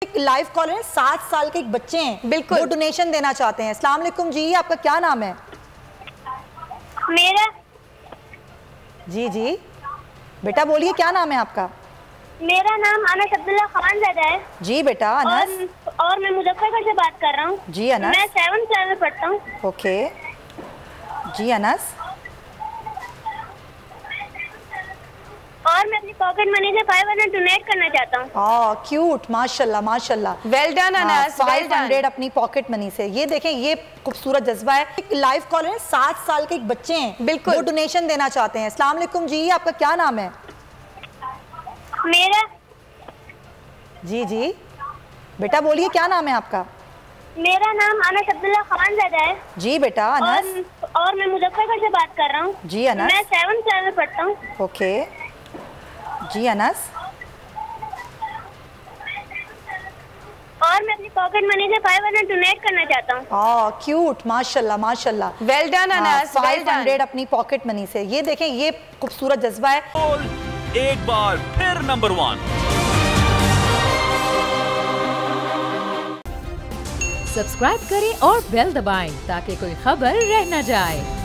एक live collar है, 7 साल के एक बच्चे हैं, बिल्कुल, वो डोनेशन देना चाहते हैं। अस्सलाम वालेकुम जी, आपका क्या नाम है? मेरा जी बेटा बोलिए, क्या नाम है आपका? मेरा नाम अनस अब्दुल्ला खानज़ादा है। जी बेटा अनस। और मैं मुजफ्फरगढ़ से बात कर रहा हूँ। जी अनस। मैं 7th क्लास में पढ़ता हूँ। ओके जी अनस। और मैं अपनी पॉकेट मनी से 500 डोनेट करना चाहता हूँ। क्यूट, माशाल्लाह माशाल्लाह। वेल डन अनस, 500 अपनी पॉकेट मनी से। ये देखें, ये खूबसूरत जज्बा है। एक लाइव कॉलर है, 7 साल के एक बच्चे हैं, बिल्कुल, वो डोनेशन देना चाहते हैं। अस्सलाम वालेकुम जी, आपका क्या नाम है? मेरा जी बेटा बोलिए, क्या नाम है आपका? मेरा नाम अनस अब्दुल्ला खानज़ादा है। जी बेटा अनस। और मैं मुजफ्फरगढ़ से बात कर रहा हूँ। जी अनस। मैं 7th क्लास में पढ़ता हूँ। ओके जी अनस। और मैं अपनी पॉकेट मनी से 500 डोनेट करना चाहता हूँ। क्यूट, माशाल्लाह माशाल्लाह। वेल डन अनस, 500 अपनी पॉकेट मनी से। ये देखें, ये खूबसूरत जज्बा है। एक बार फिर नंबर 1। सब्सक्राइब करें और बेल दबाएं ताकि कोई खबर रह न जाए।